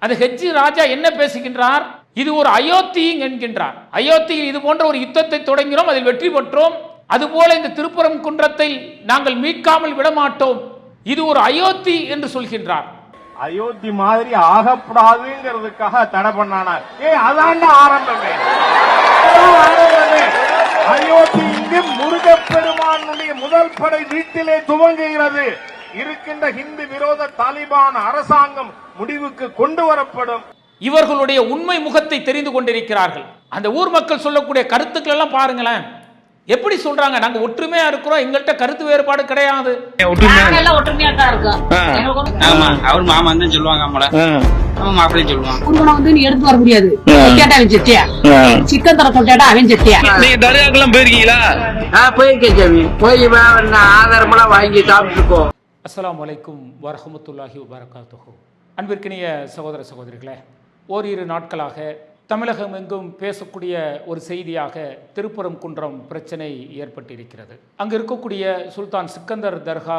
அந்த ஹெஜ்ஜி ராஜா என்ன பேசுகின்றார்? இது ஒரு அயோத்தி என்கின்றார். அயோத்தியில் இது போன்ற ஒரு யுத்தத்தை தொடங்கினோம், அதில் வெற்றி பெற்றோம். அதுபோல இந்த திருப்பரங்குன்றத்தை நாங்கள் மீட்காமல் விடமாட்டோம். இது ஒரு அயோத்தி என்று சொல்கின்றார். அயோத்தி மாதிரி ஆகப்படாதுங்கிறதுக்காக தடை பண்ணானார். அதான் ஆரம்பமே. அயோத்தி இங்கு முருகப்பெருமானுடைய முதல் படை வீட்டிலே துவங்குகிறது. இருக்கின்ற ஹிந்து விரோத தாலிபான் அரசாங்கம் முடிவுக்கு கொண்டு வரப்படும். இவர்களுடைய உண்மை முகத்தை தெரிந்து கொண்டிருக்கிறார்கள். அந்த ஊர் மக்கள் சொல்லக்கூடிய கருத்துக்கள் எல்லாம் பாருங்களேன், எப்படி சொல்றாங்க? நாங்க ஒற்றுமையா இருக்கிறோம், எங்கள்கிட்ட கருத்து வேறுபாடு கிடையாது. ஒற்றுமையா தான் இருக்கும். அவர் மாமா தான் சொல்லுவாங்க, மாப்பிள்ளையும் சொல்லுவாங்க. வந்து நீ எடுத்து வர முடியாது, கேட்டா அவன் செட்டியா, சிக்கன் தர சொல்லிட்டா அவன் செட்டியா. நீங்க தர்காக்கெல்லாம் போயிருக்கீங்களா? போயிருக்கேன் சாமி. போய் ஆதாரமெல்லாம் வாங்கி சாப்பிட்டுருக்கோம். அஸ்ஸலாமு அலைக்கும் வரஹ்மத்துல்லாஹி வபரகாத்துஹு. அன்பிற்கினிய சகோதர சகோதரிகளே, ஓரிரு நாட்களாக தமிழகம் எங்கும் பேசக்கூடிய ஒரு செய்தியாக திருப்பரங்குன்றம் பிரச்சனை ஏற்பட்டிருக்கிறது. அங்கு இருக்கக்கூடிய சுல்தான் சிக்கந்தர் தர்கா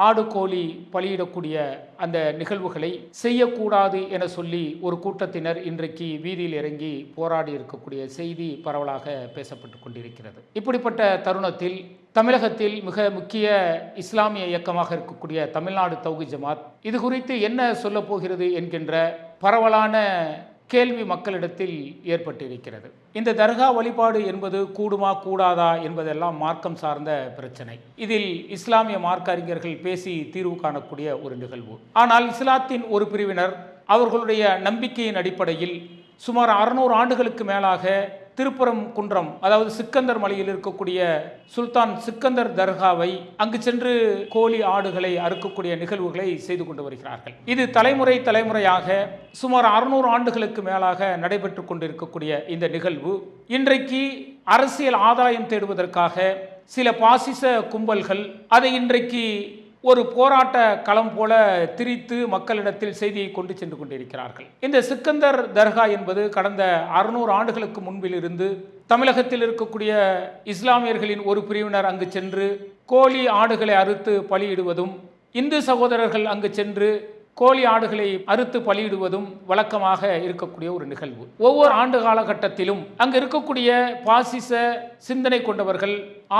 ஆடு கோழி பலியிடக்கூடிய அந்த நிகழ்வுகளை செய்யக்கூடாது என சொல்லி ஒரு கூட்டத்தினர் இன்றைக்கு வீதியில் இறங்கி போராடி இருக்கக்கூடிய செய்தி பரவலாக பேசப்பட்டு கொண்டிருக்கிறது. இப்படிப்பட்ட தருணத்தில் தமிழகத்தில் மிக முக்கிய இஸ்லாமிய இயக்கமாக இருக்கக்கூடிய தமிழ்நாடு தௌஹீத் ஜமாத் இது குறித்து என்ன சொல்ல போகிறது என்கின்ற பரவலான கேள்வி மக்களிடத்தில் ஏற்பட்டிருக்கிறது. இந்த தர்கா வழிபாடு என்பது கூடுமா கூடாதா என்பதெல்லாம் மார்க்கம் சார்ந்த பிரச்சனை. இதில் இஸ்லாமிய மார்க்க அறிஞர்கள் பேசி தீர்வு காணக்கூடிய ஒரு நிகழ்வு. ஆனால் இஸ்லாத்தின் ஒரு பிரிவினர் அவர்களுடைய நம்பிக்கையின் அடிப்படையில் சுமார் 600 ஆண்டுகளுக்கு மேலாக திருப்பரங்குன்றம், அதாவது சிக்கந்தர் மலையில் இருக்கக்கூடிய சுல்தான் சிக்கந்தர் தர்காவை அங்கு சென்று கோழி ஆடுகளை அறுக்கக்கூடிய நிகழ்வுகளை செய்து கொண்டு வருகிறார்கள். இது தலைமுறையாக சுமார் 600 ஆண்டுகளுக்கு மேலாக நடைபெற்று கொண்டிருக்கக்கூடிய இந்த நிகழ்வு இன்றைக்கு அரசியல் ஆதாயம் தேடுவதற்காக சில பாசிச கும்பல்கள் அதை இன்றைக்கு ஒரு போராட்ட களம் போல திரித்து மக்களிடத்தில் செய்தியை கொண்டு சென்று கொண்டிருக்கிறார்கள். இந்த சிக்கந்தர் தர்கா என்பது கடந்த 600 ஆண்டுகளுக்கு முன்பிலிருந்து தமிழகத்தில் இருக்கக்கூடிய இஸ்லாமியர்களின் ஒரு பிரிவினர் அங்கு சென்று கோழி ஆடுகளை அறுத்து பலியிடுவதும், இந்து சகோதரர்கள் அங்கு சென்று கோழி ஆடுகளை அறுத்து பலியிடுவதும் வழக்கமாக இருக்கக்கூடிய ஒரு நிகழ்வு. ஒவ்வொரு ஆண்டு காலகட்டத்திலும் அங்கு இருக்கக்கூடிய பாசிச சிந்தனை கொண்டவர்கள்,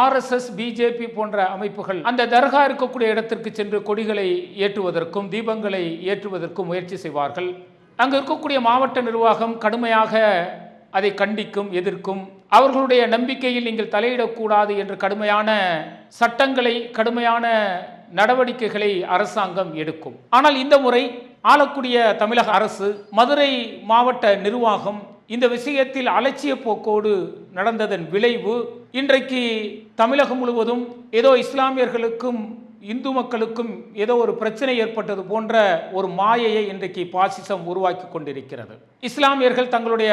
RSS, BJP போன்ற அமைப்புகள் அந்த தர்கா இருக்கக்கூடிய இடத்திற்கு சென்று கொடிகளை ஏற்றுவதற்கும் தீபங்களை ஏற்றுவதற்கும் முயற்சி செய்வார்கள். அங்கு இருக்கக்கூடிய மாவட்ட நிர்வாகம் கடுமையாக அதை கண்டிக்கும், எதிர்க்கும். அவர்களுடைய நம்பிக்கையில் நீங்கள் தலையிடக்கூடாது என்று கடுமையான சட்டங்களை, கடுமையான நடவடிக்கைகளை அரசாங்கம் எடுக்கும். ஆனால் இந்த முறை ஆளக்கூடிய தமிழக அரசு, மதுரை மாவட்ட நிர்வாகம் இந்த விஷயத்தில் அலட்சிய போக்கோடு நடந்ததன் விளைவு இன்றைக்கு தமிழகம் முழுவதும் ஏதோ இஸ்லாமியர்களுக்கும் இந்து மக்களுக்கும் ஏதோ ஒரு பிரச்சனை ஏற்பட்டது போன்ற ஒரு மாயையை இன்றைக்கு பாசிசம் உருவாக்கி கொண்டிருக்கிறது. இஸ்லாமியர்கள் தங்களுடைய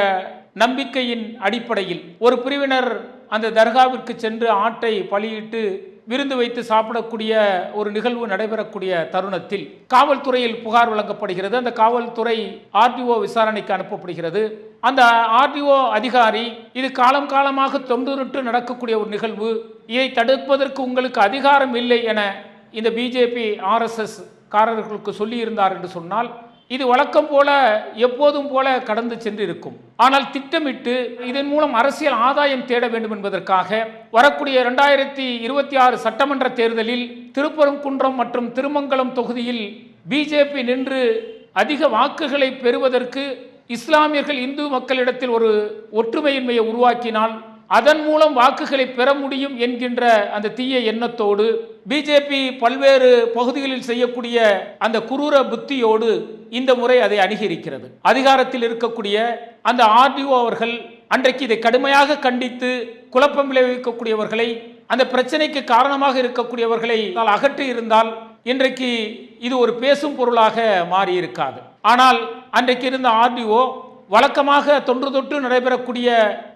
நம்பிக்கையின் அடிப்படையில் ஒரு பிரிவினர் அந்த தர்காவிற்கு சென்று ஆட்டை பலியிட்டு விருந்து வைத்து சாப்பிடக்கூடிய ஒரு நிகழ்வு நடைபெறக்கூடிய தருணத்தில் காவல்துறையில் புகார் வழங்கப்படுகிறது. அந்த காவல்துறை RDO விசாரணைக்கு அனுப்பப்படுகிறது. அந்த RDO அதிகாரி, இது காலமாக தொன்றுட்டு நடக்கக்கூடிய ஒரு நிகழ்வு, இதை தடுப்பதற்கு உங்களுக்கு அதிகாரம் இல்லை என இந்த BJP RSS காரர்களுக்கு சொல்லியிருந்தார் என்று சொன்னால் இது வழக்கம் போல எப்போதும் போல கடந்து சென்று இருக்கும். ஆனால் திட்டமிட்டு இதன் மூலம் அரசியல் ஆதாயம் தேட வேண்டும் என்பதற்காக வரக்கூடிய 2026 சட்டமன்ற தேர்தலில் திருப்பரங்குன்றம் மற்றும் திருமங்கலம் தொகுதியில் BJP நின்று அதிக வாக்குகளை பெறுவதற்கு இஸ்லாமியர்கள் இந்து மக்களிடத்தில் ஒரு ஒற்றுமையின்மையை உருவாக்கினால் அதன் மூலம் வாக்குகளை பெற முடியும் என்கின்ற அந்த தீய எண்ணத்தோடு BJP பல்வேறு பகுதிகளில் செய்யக்கூடிய அந்த குரூர புத்தியோடு இந்த முறை அதை அணுகியிருக்கிறது. அதிகாரத்தில் இருக்கக்கூடிய அந்த RDO அவர்கள் அன்றைக்கு இதை கடுமையாக கண்டித்து குழப்பம் விளைவிக்கக்கூடியவர்களை, அந்த பிரச்சனைக்கு காரணமாக இருக்கக்கூடியவர்களை அகற்றி இருந்தால் இன்றைக்கு இது ஒரு பேசும் பொருளாக மாறியிருக்காது. ஆனால் அன்றைக்கு இருந்த RDO வழக்கமாக தொன்று நடைபெறக்கூடிய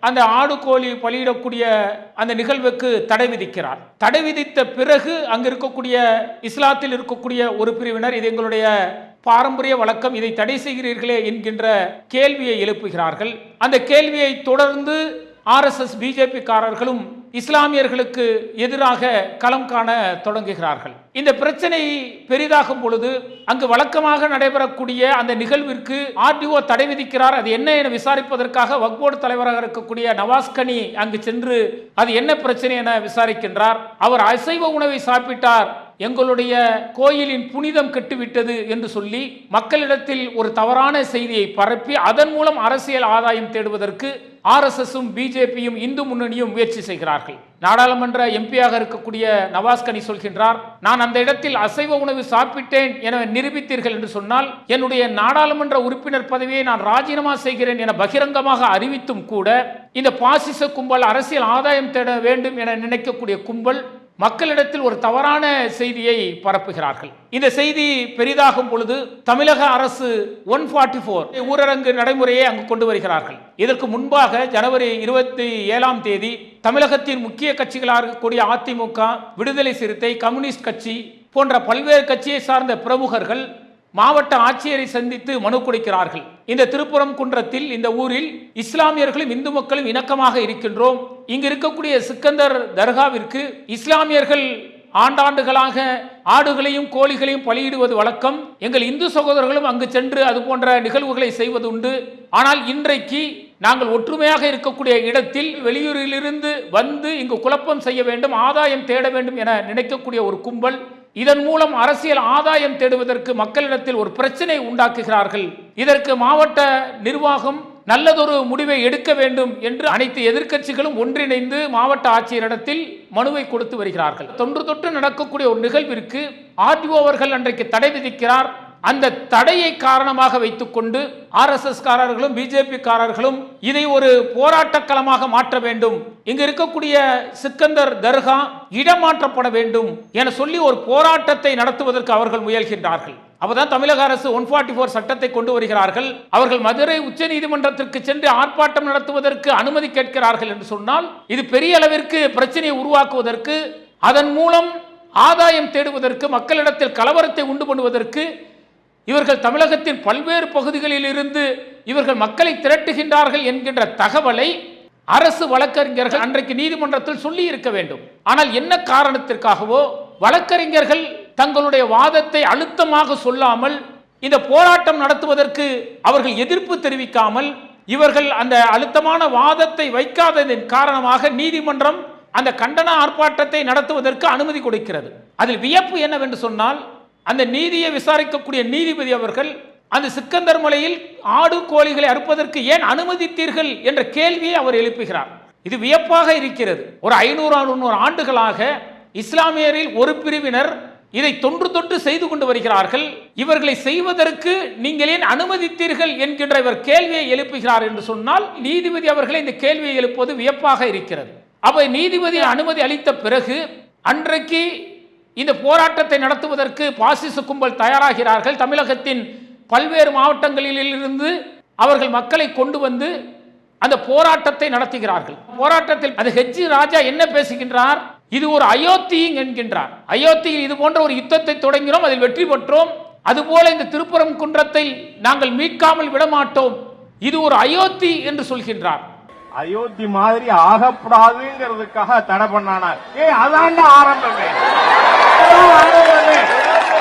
அந்த ஆடு கோழி பலியிடக்கூடிய அந்த நிகழ்வுக்கு தடை விதிக்கிறார். தடை விதித்த பிறகு அங்கு இருக்கக்கூடிய இஸ்லாத்தில் இருக்கக்கூடிய ஒரு பிரிவினர், இது எங்களுடைய பாரம்பரிய வழக்கம், இதை தடை செய்கிறீர்களே என்கின்ற கேள்வியை எழுப்புகிறார்கள். அந்த கேள்வியை தொடர்ந்து RSS BJP காரர்களும் இஸ்லாமியர்களுக்கு எதிராக களம் காண தொடங்குகிறார்கள். இந்த பிரச்சனை பெரிதாகும் பொழுது அங்கு வழக்கமாக நடைபெறக்கூடிய அந்த நிகழ்விற்கு ஆர்டிஓ தடை விதிக்கிறார். அது என்ன என விசாரிப்பதற்காக வக்ஃப் போர்டு தலைவராக இருக்கக்கூடிய நவாஸ் கனி அங்கு சென்று அது என்ன பிரச்சனை என விசாரிக்கின்றார். அவர் அசைவ உணவை சாப்பிட்டார், எங்களுடைய கோயிலின் புனிதம் கெட்டுவிட்டது என்று சொல்லி மக்களிடத்தில் ஒரு தவறான செய்தியை பரப்பி அதன் மூலம் அரசியல் ஆதாயம் தேடுவதற்கு ஆர்எஸ்எஸும் பிஜேபியும் இந்து முன்னணியும் முயற்சி செய்கிறார்கள். நாடாளுமன்ற எம்பியாக இருக்கக்கூடிய நவாஸ் கனி சொல்கின்றார், நான் அந்த இடத்தில் அசைவ உணவு சாப்பிட்டேன் என நிரூபித்தீர்கள் என்று சொன்னால் என்னுடைய நாடாளுமன்ற உறுப்பினர் பதவியை நான் ராஜினாமா செய்கிறேன் என பகிரங்கமாக அறிவித்தும் கூட இந்த பாசிச கும்பல் அரசியல் ஆதாயம் தேட வேண்டும் என நினைக்கக்கூடிய கும்பல் மக்களிடத்தில் ஒரு தவறான செய்தியை பரப்புகிறார்கள். இந்த செய்தி பெரிதாகும் பொழுது தமிழக அரசு 144 ஊரடங்கு நடைமுறையை அங்கு கொண்டு வருகிறார்கள். இதற்கு முன்பாக ஜனவரி 27ஆம் தேதி தமிழகத்தின் முக்கிய கட்சிகளாக இருக்கக்கூடிய அதிமுக, விடுதலை சிறுத்தை, கம்யூனிஸ்ட் கட்சி போன்ற பல்வேறு கட்சியை சார்ந்த பிரமுகர்கள் மாவட்ட ஆட்சியரை சந்தித்து மனு கொடுக்கிறார்கள். இந்த திருப்புரம் குன்றத்தில் இந்த ஊரில் இஸ்லாமியர்களும் இந்து மக்களும் இணக்கமாக இருக்கின்றோம். இங்கு இருக்கக்கூடிய சிக்கந்தர் தர்காவிற்கு இஸ்லாமியர்கள் ஆண்டாண்டுகளாக ஆடுகளையும் கோழிகளையும் பலியிடுவது வழக்கம். எங்கள் இந்து சகோதரர்களும் அங்கு சென்று அது போன்ற நிகழ்வுகளை செய்வது உண்டு. ஆனால் இன்றைக்கு நாங்கள் ஒற்றுமையாக இருக்கக்கூடிய இடத்தில் வெளியூரிலிருந்து வந்து இங்கு குழப்பம் செய்ய வேண்டும், ஆதாயம் தேட வேண்டும் என நினைக்கக்கூடிய ஒரு கும்பல் இதன் மூலம் அரசியல் ஆதாயம் தேடுவதற்கு மக்களிடத்தில் ஒரு பிரச்சனை உண்டாக்குகிறார்கள். இதற்கு மாவட்ட நிர்வாகம் நல்லதொரு முடிவை எடுக்க வேண்டும் என்று அனைத்து எதிர்க்கட்சிகளும் ஒன்றிணைந்து மாவட்ட ஆட்சியரிடத்தில் மனுவை கொடுத்து வருகிறார்கள். தொன்று தொட்டு நடக்கக்கூடிய ஒரு நிகழ்விற்கு ஆர்டிஓ அவர்கள் அன்றைக்கு தடை விதிக்கிறார். அந்த தடையை காரணமாக வைத்துக் கொண்டு ஆர்எஸ்எஸ் காரர்களும் பிஜேபி காரர்களும் இதை ஒரு போராட்ட களமாக மாற்ற வேண்டும், இங்கு இருக்கக்கூடிய சிக்கந்தர் தர்கா இடமாற்றப்பட வேண்டும் என சொல்லி ஒரு போராட்டத்தை நடத்துவதற்கு அவர்கள் முயல்கின்றார்கள். அப்பதான் தமிழக அரசு 144 சட்டத்தை கொண்டு வருகிறார்கள். அவர்கள் மதுரை உச்ச நீதிமன்றத்திற்கு சென்று ஆர்ப்பாட்டம் நடத்துவதற்கு அனுமதி கேட்கிறார்கள் என்று சொன்னால் இது பெரிய அளவிற்கு பிரச்சனையை உருவாக்குவதற்கு, அதன் மூலம் ஆதாயம் தேடுவதற்கு, மக்களிடத்தில் கலவரத்தை உண்டு பண்ணுவதற்கு இவர்கள் தமிழகத்தின் பல்வேறு பகுதிகளில் இருந்து இவர்கள் மக்களை திரட்டுகின்றார்கள் என்கின்ற தகவலை அரசு வழக்கறிஞர்கள் அன்றைக்கு நீதிமன்றத்தில் சொல்லி இருக்க வேண்டும். ஆனால் என்ன காரணத்திற்காகவோ வழக்கறிஞர்கள் தங்களுடைய வாதத்தை அழுத்தமாக சொல்லாமல் இந்த போராட்டம் நடத்துவதற்கு அவர்கள் எதிர்ப்பு தெரிவிக்காமல் இவர்கள் அந்த அழுத்தமான வாதத்தை வைக்காததன் காரணமாக நீதிமன்றம் அந்த கண்டன ஆர்ப்பாட்டத்தை நடத்துவதற்கு அனுமதி கொடுக்கிறது. அதில் வியப்பு என்னவென்று சொன்னால், அந்த நீதியை விசாரிக்கக்கூடிய நீதிபதி அவர்கள் அந்த சிக்கந்தர் மலையில் ஆடு கோழிகளை அறுப்பதற்கு ஏன் அனுமதித்தீர்கள் என்ற கேள்வியை அவர் எழுப்புகிறார். இது வியப்பாக இருக்கிறது. ஒரு 500 ஆண்டுகளாக இஸ்லாமியரில் ஒரு பிரிவினர் இதை தொன்று தொட்டு செய்து கொண்டு வருகிறார்கள். இவர்களை செய்வதற்கு நீங்கள் ஏன் அனுமதித்தீர்கள் என்கின்ற இவர் கேள்வியை எழுப்புகிறார் என்று சொன்னால் நீதிபதி அவர்களை இந்த கேள்வியை எழுப்புவது வியப்பாக இருக்கிறது. அப்ப நீதிபதி அனுமதி அளித்த பிறகு அன்றைக்கு இந்த போராட்டத்தை நடத்துவதற்கு பாசிச கும்பல் தயாராகிறார்கள். தமிழகத்தின் பல்வேறு மாவட்டங்களிலிருந்து அவர்கள் மக்களை கொண்டு வந்து அந்த போராட்டத்தை நடத்துகிறார்கள். போராட்டத்தில் அது ஹெச்சி ராஜா என்ன பேசுகின்றார்? இது ஒரு அயோத்தி என்கின்றார். அயோத்தியில் இது போன்ற ஒரு யுத்தத்தை தொடங்கினோம், அதில் வெற்றி பெற்றோம். அதுபோல இந்த திருப்புரம் குன்றத்தை நாங்கள் மீட்காமல் விடமாட்டோம், இது ஒரு அயோத்தி என்று சொல்கின்றார். அயோத்தி மாதிரி ஆகப்படாதுங்கிறதுக்காக தடை பண்ணானார். அதாண்ட ஆரம்பமே.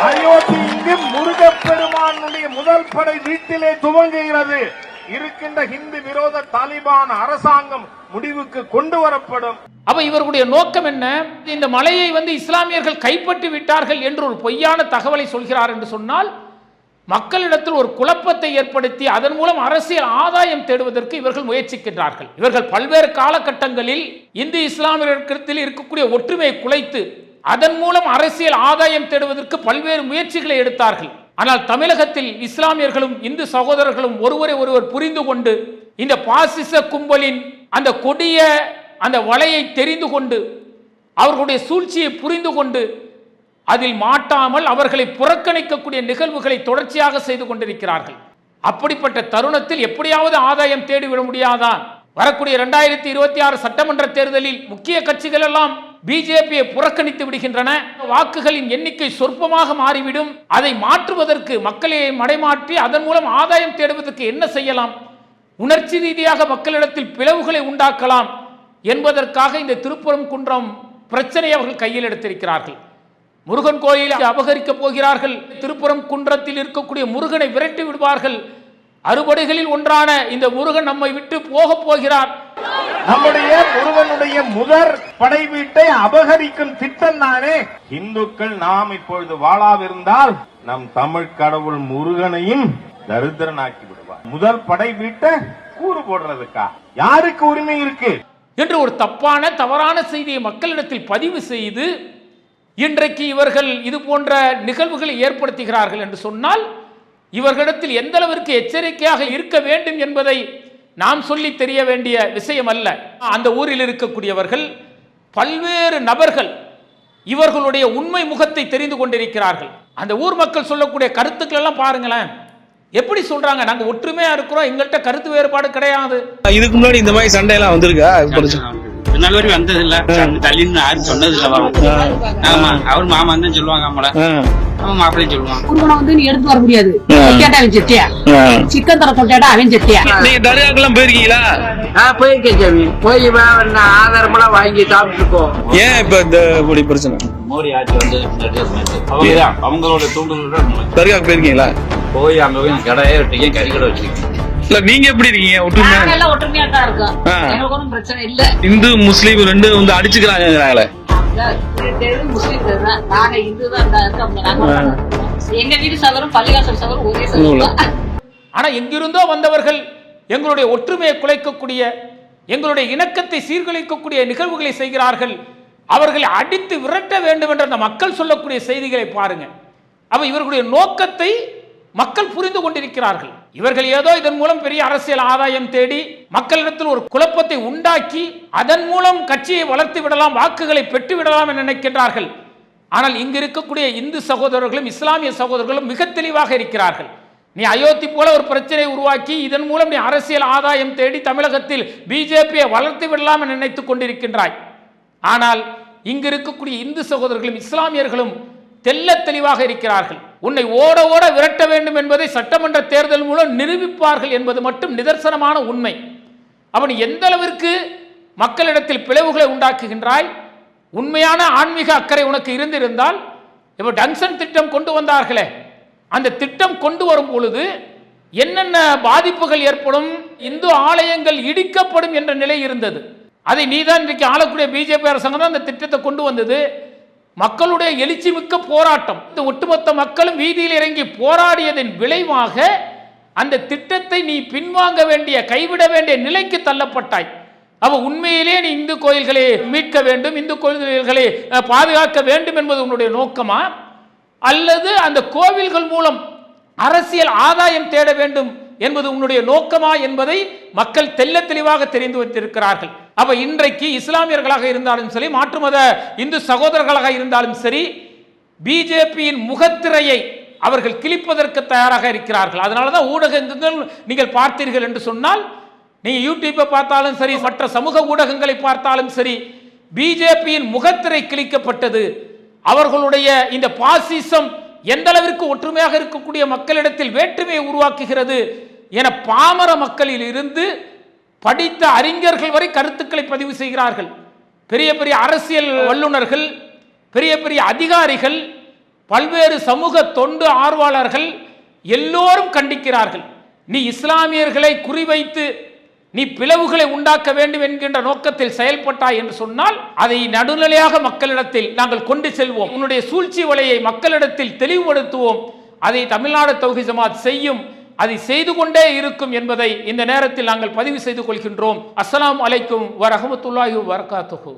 அயோத்தி இங்கு முருகப்பெருமானுடைய முதல் படை வீட்டிலே துவங்குகிறது. இருக்கின்ற ஹிந்து விரோத தாலிபான் அரசாங்கம் முடிவுக்கு கொண்டு வரப்படும். அப்ப இவர்களுடைய நோக்கம் என்ன? இந்த மலையை இஸ்லாமியர்கள் கைப்பற்றி விட்டார்கள் என்று ஒரு பொய்யான தகவலை சொல்கிறார் என்று சொன்னால் மக்களிடத்தில் ஒரு குழப்பத்தை ஏற்படுத்தி அதன் மூலம் அரசியல் ஆதாயம் தேடுவதற்கு இவர்கள் முயற்சிக்கின்றார்கள். இவர்கள் பல்வேறு காலகட்டங்களில் இந்து இஸ்லாமியர்களிடத்தில் இருக்கக்கூடிய ஒற்றுமையை குலைத்து அதன் மூலம் அரசியல் ஆதாயம் தேடுவதற்கு பல்வேறு முயற்சிகளை எடுத்தார்கள். ஆனால் தமிழகத்தில் இஸ்லாமியர்களும் இந்து சகோதரர்களும் ஒருவரை ஒருவர் புரிந்து கொண்டு இந்த பாசிச கும்பலின் அந்த கொடிய அந்த வலையை தெரிந்து கொண்டு அவர்களுடைய சூழ்ச்சியை புரிந்து கொண்டு அதில் மாட்டாமல் அவர்களை புறக்கணிக்கக்கூடிய நிகழ்வுகளை தொடர்ச்சியாக செய்து கொண்டிருக்கிறார்கள். அப்படிப்பட்ட தருணத்தில் எப்படியாவது ஆதாயம் தேடிவிட முடியாதா? வரக்கூடிய 2026 சட்டமன்ற தேர்தலில் முக்கிய கட்சிகள் எல்லாம் பிஜேபியை புறக்கணித்து விடுகின்றன. வாக்குகளின் எண்ணிக்கை சொற்பமாக மாறிவிடும். அதை மாற்றுவதற்கு, மக்களை மடைமாற்றி அதன் மூலம் ஆதாயம் தேடுவதற்கு என்ன செய்யலாம்? உணர்ச்சி ரீதியாக மக்களிடத்தில் பிளவுகளை உண்டாக்கலாம். என்பதற்காக இந்த திருப்பரங்குன்றம் பிரச்சனையை அவர்கள் கையில் எடுத்திருக்கிறார்கள். முருகன் கோயிலை அபகரிக்கப் போகிறார்கள், திருப்பரங்குன்றத்தில் இருக்கக்கூடிய முருகனை விரட்டி விடுவார்கள், அறுபடைகளில் ஒன்றான இந்த முருகன் நம்மை விட்டு போக போகிறார். நம்முடைய முருகனுடைய முதற் படை வீட்டை அபகரிக்கும் திட்டம் தானே. இந்துக்கள் நாம் இப்பொழுது வாழாவிருந்தால் நம் தமிழ் கடவுள் முருகனையும் தரித்திரனாக்கி விடுவார். முதல் படை வீட்டை கூறு போடுறதுக்கா யாருக்கு உரிமை இருக்கு என்று ஒரு தவறான செய்தியை மக்களிடத்தில் பதிவு செய்து இன்றைக்கு இவர்கள் இது போன்ற நிகழ்வுகளை ஏற்படுத்துகிறார்கள் என்று சொன்னால் இவர்களிடத்தில் எந்த அளவிற்கு எச்சரிக்கையாக இருக்க வேண்டும் என்பதை நாம் சொல்லி தெரிய வேண்டிய விஷயம் அல்ல. அந்த ஊரில் இருக்கக்கூடியவர்கள் பல்வேறு நபர்கள் இவர்களுடைய உண்மை முகத்தை தெரிந்து கொண்டிருக்கிறார்கள். அந்த ஊர் மக்கள் சொல்லக்கூடிய கருத்துக்கள் எல்லாம் பாருங்களேன், எப்படி சொல்றாங்க, நாங்க ஒற்றுமையா இருக்கிறோம், எங்கள்கிட்ட கருத்து வேறுபாடு கிடையாது. இதுக்கு முன்னாடி இந்த மாதிரி சண்டை எல்லாம் வந்திருக்கா? வரி வந்தது இல்ல, தள்ளின்னு யாரும் சொன்னது இல்ல. ஆமா, அவர் மாமா தான் சொல்லுவாங்க, அவன் மாப்பிள்ளையும் சொல்லுவான். முருகனை வந்து நீ எடுத்து வர முடியாது, கேட்டா அவன் செட்டியா, சிக்கன் தர சொல்லிட்டா அவன் செட்டியா. நீங்க தர்காக்கெல்லாம் போயிருக்கீங்களா? போயிருக்கேன் சாமி, போய் ஆதாரம் எல்லாம் வாங்கி சாப்பிட்டுருக்கோம். ஏன் இப்ப இந்த இப்படி பிரச்சனை? மோடி ஆட்சி வந்து அவங்களோட தூண்டுதல். தர்காக்கு போயிருக்கீங்களா? போய் அங்க போய் கடையே வச்சிருக்கேன், கறி கடை வச்சிருக்கேன். இல்ல நீங்க எப்படி இருக்கீங்க? ஒற்றுமை ஒற்றுமையா தான் இருக்கும், எங்களுக்கு ஒன்றும் பிரச்சனை இல்ல. இந்து முஸ்லீம் ரெண்டு வந்து அடிச்சுக்கிறாங்க. முஸ்லீம் தான், நாங்க இந்து தான். எங்க வீடு சகோதரம் பள்ளிவாசல் சகோதரம் ஒரே சகோதரம். ஆனா எங்கிருந்தோ வந்தவர்கள் எங்களுடைய ஒற்றுமையை குலைக்கக்கூடிய, எங்களுடைய இணக்கத்தை சீர்குலைக்கக்கூடிய நிகழ்வுகளை செய்கிறார்கள். அவர்களை அடித்து விரட்ட வேண்டும் என்ற அந்த மக்கள் சொல்லக்கூடிய செய்திகளை பாருங்க. அப்ப இவர்களுடைய நோக்கத்தை மக்கள் புரிந்து கொண்டிருக்கிறார்கள். இவர்கள் ஏதோ இதன் மூலம் பெரிய அரசியல் ஆதாயம் தேடி மக்களிடத்தில் ஒரு குழப்பத்தை உண்டாக்கி அதன் மூலம் கட்சியை வளர்த்து விடலாம், வாக்குகளை பெற்று விடலாம் என நினைக்கின்றார்கள். ஆனால் இங்கு இருக்கக்கூடிய இந்து சகோதரர்களும் இஸ்லாமிய சகோதரர்களும் மிக தெளிவாக இருக்கிறார்கள். நீ அயோத்தி போல ஒரு பிரச்சனை உருவாக்கி இதன் மூலம் நீ அரசியல் ஆதாயம் தேடி தமிழகத்தில் பிஜேபியை வளர்த்து விடலாம் என நினைத்துக் கொண்டிருக்கின்றாய். ஆனால் இங்கு இருக்கக்கூடிய இந்து சகோதரர்களும் இஸ்லாமியர்களும் தெல்ல தெளிவாக இருக்கிறார்கள். உன்னை ஓட ஓட விரட்ட வேண்டும் என்பதை சட்டமன்ற தேர்தல் மூலம் நிரூபிப்பார்கள் என்பது மட்டும் நிதர்சனமான உண்மை. அவன் எந்த அளவிற்கு மக்களிடத்தில் பிளவுகளை உண்டாக்குகின்றாய். உண்மையான ஆன்மீக அக்கறை உனக்கு இருந்திருந்தால் இப்ப டங்ஷன் திட்டம் கொண்டு வந்தார்களே, அந்த திட்டம் கொண்டு வரும் பொழுது என்னென்ன பாதிப்புகள் ஏற்படும், இந்து ஆலயங்கள் இடிக்கப்படும் என்ற நிலை இருந்தது. அதை நீதான் இன்றைக்கு ஆளக்கூடிய பிஜேபி அரசாங்கம் தான் அந்த திட்டத்தை கொண்டு வந்தது. மக்களுடைய எழுச்சி மிக்க போராட்டம், இந்த ஒட்டுமொத்த மக்களும் வீதியில் இறங்கி போராடியதன் விளைவாக அந்த திட்டத்தை நீ பின்வாங்க வேண்டிய, கைவிட வேண்டிய நிலைக்கு தள்ளப்பட்டாய். அவ உண்மையிலே நீ இந்து கோயில்களை மீட்க வேண்டும், இந்து கோயில்களை பாதுகாக்க வேண்டும் என்பது உன்னுடைய நோக்கமா, அல்லது அந்த கோவில்கள் மூலம் அரசியல் ஆதாயம் தேட வேண்டும் என்பது உன்னுடைய நோக்கமா என்பதை மக்கள் தெல்ல தெளிவாக தெரிந்து வைத்திருக்கிறார்கள். அப்ப இன்றைக்கு இஸ்லாமியர்களாக இருந்தாலும் சரி, மாற்று மத இந்து சகோதரர்களாக இருந்தாலும் சரி, பிஜேபியின் முகத்திரையை அவர்கள் கிழிப்பதற்கு தயாராக இருக்கிறார்கள். அதனாலதான் ஊடகங்கள் நீங்கள் பார்த்தீர்கள் என்று சொன்னால், நீங்க யூடியூப்பை பார்த்தாலும் சரி, மற்ற சமூக ஊடகங்களை பார்த்தாலும் சரி, பிஜேபியின் முகத்திரை கிழிக்கப்பட்டது. அவர்களுடைய இந்த பாசிசம் எந்த அளவிற்கு ஒற்றுமையாக இருக்கக்கூடிய மக்களிடத்தில் வேற்றுமையை உருவாக்குகிறது என பாமர மக்களில் இருந்து படித்த அறிஞர்கள் வரை கருத்துக்களை பதிவு செய்கிறார்கள். பெரிய பெரிய அரசியல் வல்லுநர்கள், பெரிய பெரிய அதிகாரிகள், பல்வேறு சமூக தொண்டு ஆர்வலர்கள் எல்லோரும் கண்டிக்கிறார்கள். நீ இஸ்லாமியர்களை குறிவைத்து நீ பிளவுகளை உண்டாக்க வேண்டும் என்கின்ற நோக்கத்தில் செயல்பட்டாய் என்று சொன்னால் அதை நடுநிலையாக மக்களிடத்தில் நாங்கள் கொண்டு செல்வோம். உன்னுடைய சூழ்ச்சி வலையை மக்களிடத்தில் தெளிவுபடுத்துவோம். அதை தமிழ்நாடு தௌஹீத் ஜமாத் செய்யும், அதை செய்து கொண்டே இருக்கும் என்பதை இந்த நேரத்தில் நாங்கள் பதிவு செய்து கொள்கின்றோம். அஸ்ஸலாமு அலைக்கும் வரஹ்மத்துல்லாஹி வபரகாத்துஹு.